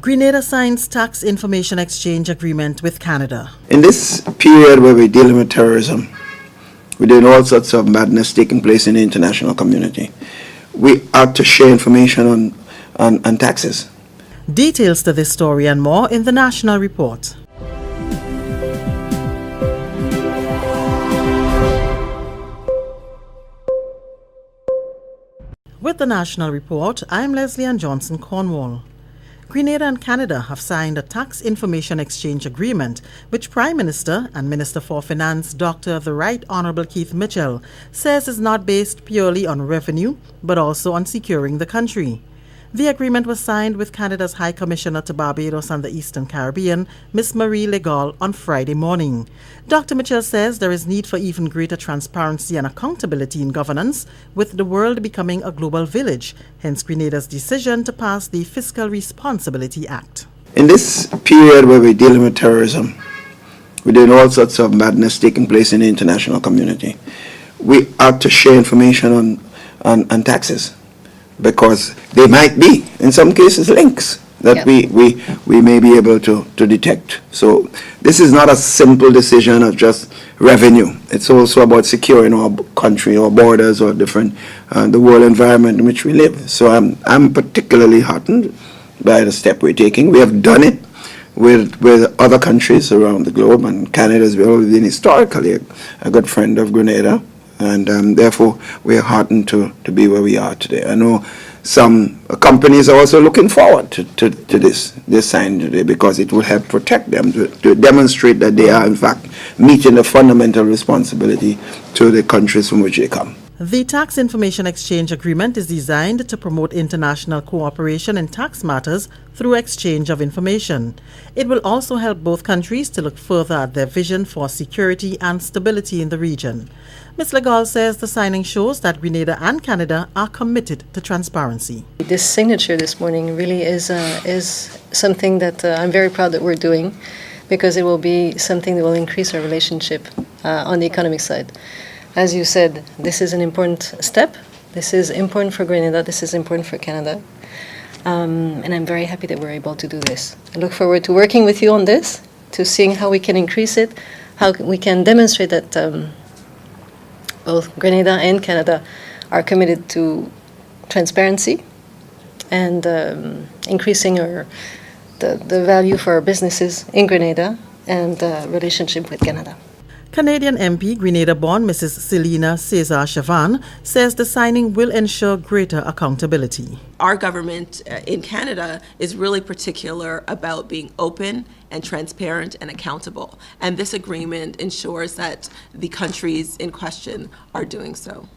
Grenada signs tax information exchange agreement with Canada. In this period where we're dealing with terrorism, we're doing all sorts of madness taking place in the international community, we ought to share information on taxes. Details to this story and more in the National Report. With the National Report, I'm Leslie Ann Johnson Cornwall. Grenada and Canada have signed a tax information exchange agreement, which Prime Minister and Minister for Finance Dr. The Right Honourable Keith Mitchell says is not based purely on revenue, but also on securing the country. The agreement was signed with Canada's High Commissioner to Barbados and the Eastern Caribbean, Ms. Marie Legault, on Friday morning. Dr. Mitchell says there is need for even greater transparency and accountability in governance, with the world becoming a global village, hence Grenada's decision to pass the Fiscal Responsibility Act. In this period where we're dealing with terrorism, we're doing all sorts of madness taking place in the international community, we ought to share information on taxes, because there might be, in some cases, links that we may be able to detect. So this is not a simple decision of just revenue. It's also about securing our country, our borders, or different, the world environment in which we live. So I'm particularly heartened by the step we're taking. We have done it with other countries around the globe, and Canada has always been historically a good friend of Grenada. And therefore, we're heartened to be where we are today. I know some companies are also looking forward to this sign today, because it will help protect them, to demonstrate that they are, in fact, meeting the fundamental responsibility to the countries from which they come. The Tax Information Exchange Agreement is designed to promote international cooperation in tax matters through exchange of information. It will also help both countries to look further at their vision for security and stability in the region. Ms. Legault says the signing shows that Grenada and Canada are committed to transparency. This signature this morning really is something that I'm very proud that we're doing, because it will be something that will increase our relationship on the economic side. As you said, this is an important step. This is important for Grenada. This is important for Canada. And I'm very happy that we're able to do this. I look forward to working with you on this, to seeing how we can increase it, how we can demonstrate that both Grenada and Canada are committed to transparency and increasing the value for our businesses in Grenada and relationship with Canada. Canadian MP, Grenada-born Mrs. Selina Cesar-Chavannes, says the signing will ensure greater accountability. Our government in Canada is really particular about being open and transparent and accountable, and this agreement ensures that the countries in question are doing so.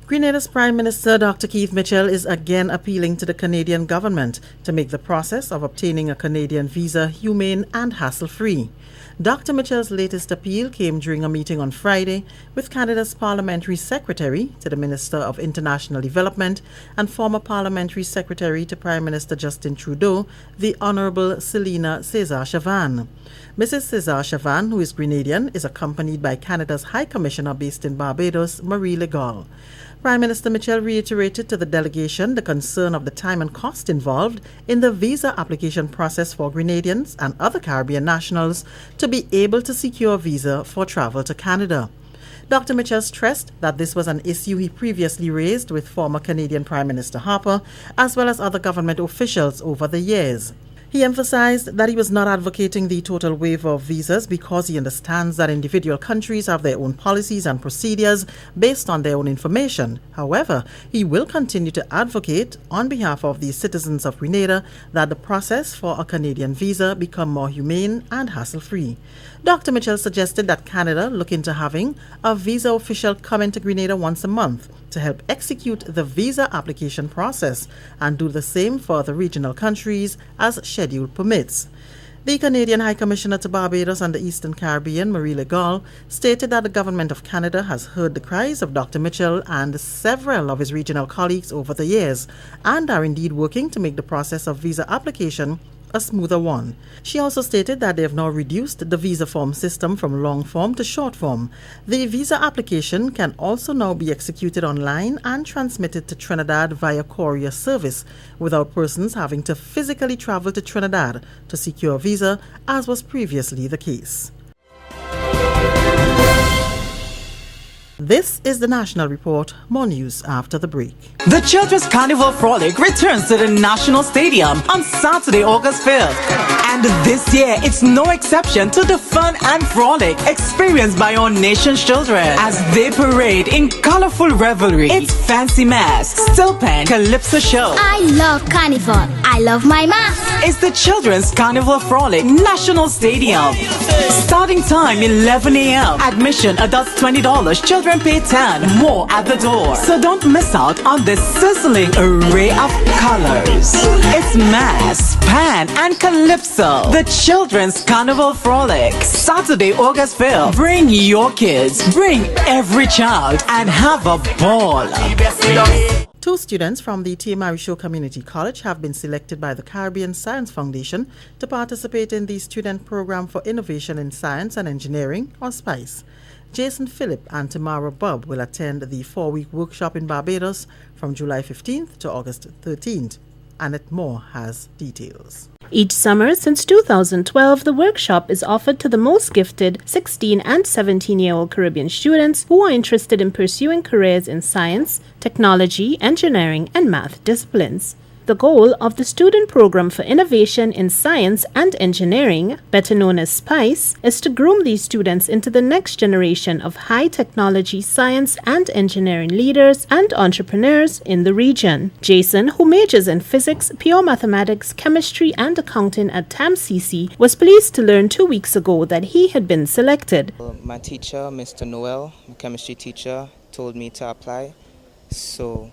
Grenada's Prime Minister Dr. Keith Mitchell is again appealing to the Canadian government to make the process of obtaining a Canadian visa humane and hassle-free. Dr. Mitchell's latest appeal came during a meeting on Friday with Canada's Parliamentary Secretary to the Minister of International Development and former Parliamentary Secretary to Prime Minister Justin Trudeau, the Honourable Selina Cesar-Chavannes. Mrs. Cesar-Chavannes, who is Grenadian, is accompanied by Canada's High Commissioner based in Barbados, Marie Legault. Prime Minister Mitchell reiterated to the delegation the concern of the time and cost involved in the visa application process for Grenadians and other Caribbean nationals to be able to secure a visa for travel to Canada. Dr. Mitchell stressed that this was an issue he previously raised with former Canadian Prime Minister Harper, as well as other government officials over the years. He emphasized that he was not advocating the total waiver of visas because he understands that individual countries have their own policies and procedures based on their own information. However, he will continue to advocate on behalf of the citizens of Grenada that the process for a Canadian visa become more humane and hassle-free. Dr. Mitchell suggested that Canada look into having a visa official come into Grenada once a month to help execute the visa application process and do the same for the regional countries as schedule permits. The Canadian High Commissioner to Barbados and the Eastern Caribbean, Marie Legault, stated that the Government of Canada has heard the cries of Dr. Mitchell and several of his regional colleagues over the years and are indeed working to make the process of visa application a smoother one. She also stated that they have now reduced the visa form system from long form to short form. The visa application can also now be executed online and transmitted to Trinidad via courier service without persons having to physically travel to Trinidad to secure a visa, as was previously the case. This is the National Report. More news after the break. The Children's Carnival Frolic returns to the National Stadium on Saturday, August 5th. And this year, it's no exception to the fun and frolic experienced by our nation's children as they parade in colorful revelry. It's fancy masks, still pen, calypso show. I love Carnival. I love my mask. It's the Children's Carnival Frolic National Stadium. Starting time 11 a.m. Admission adults $20. Children pay 10. More at the door. So don't miss out on this sizzling array of colors. It's mass, pan, and calypso. The Children's Carnival Frolic. Saturday, August 5th. Bring your kids. Bring every child and have a ball. 2 students from the T. Marisho Community College have been selected by the Caribbean Science Foundation to participate in the Student Program for Innovation in Science and Engineering, or SPICE. Jason Phillip and Tamara Bubb will attend the 4-week workshop in Barbados from July 15th to August 13th. Annette Moore has details. Each summer since 2012, the workshop is offered to the most gifted 16 and 17-year-old Caribbean students who are interested in pursuing careers in science, technology, engineering, and math disciplines. The goal of the Student Program for Innovation in Science and Engineering, better known as SPICE, is to groom these students into the next generation of high-technology science and engineering leaders and entrepreneurs in the region. Jason, who majors in physics, pure mathematics, chemistry, and accounting at TAMCC, was pleased to learn 2 weeks ago that he had been selected. My teacher, Mr. Noel, my chemistry teacher, told me to apply, so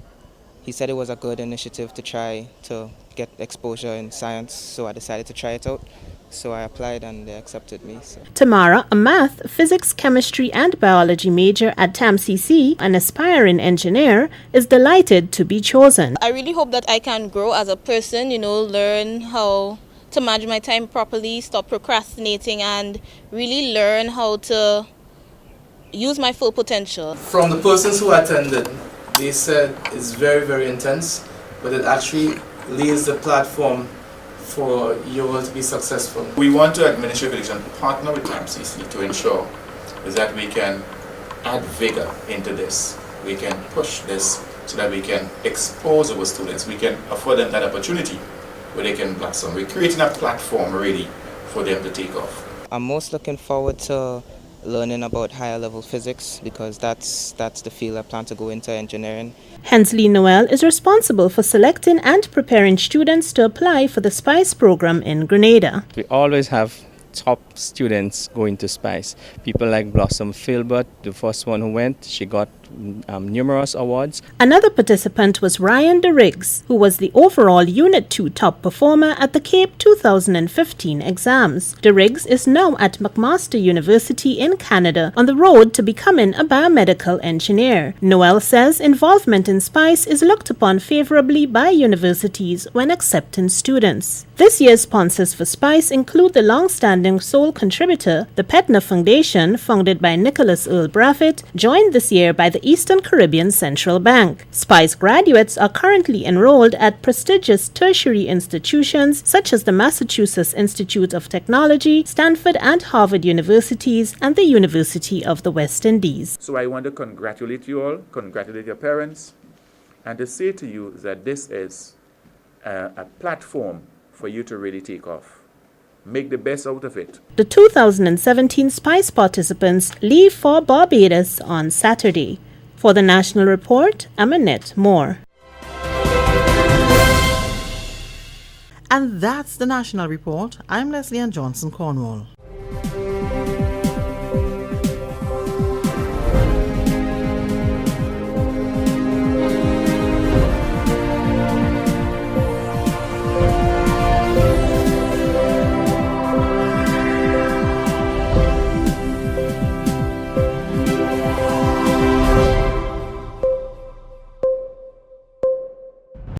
he said it was a good initiative to try to get exposure in science, so I decided to try it out. So I applied and they accepted me. So. Tamara, a math, physics, chemistry, and biology major at TAMCC, an aspiring engineer, is delighted to be chosen. I really hope that I can grow as a person, learn how to manage my time properly, stop procrastinating, and really learn how to use my full potential. From the persons who attended, they said it's very, very intense, but it actually lays the platform for you all to be successful. We want to administration partner with TAMCC to ensure is that we can add vigor into this. We can push this so that we can expose our students. We can afford them that opportunity where they can blossom. We're creating a platform really for them to take off. I'm most looking forward to learning about higher level physics because that's the field I plan to go into, engineering. Hensley Noel is responsible for selecting and preparing students to apply for the SPICE program in Grenada. We always have top students going to SPICE. People like Blossom Filbert, the first one who went, she got numerous awards. Another participant was Ryan DeRiggs, who was the overall Unit 2 top performer at the CAPE 2015 exams. DeRiggs is now at McMaster University in Canada on the road to becoming a biomedical engineer. Noel says involvement in SPICE is looked upon favorably by universities when accepting students. This year's sponsors for SPICE include the long-standing sole contributor, the Petner Foundation, founded by Nicholas Earl Braffett, joined this year by the Eastern Caribbean Central Bank. SPICE graduates are currently enrolled at prestigious tertiary institutions such as the Massachusetts Institute of Technology, Stanford and Harvard Universities, and the University of the West Indies. So I want to congratulate you all, congratulate your parents, and to say to you that this is a platform for you to really take off. Make the best out of it. The 2017 SPICE participants leave for Barbados on Saturday. For the National Report, I'm Annette Moore. And that's the National Report. I'm Leslie Ann Johnson Cornwall.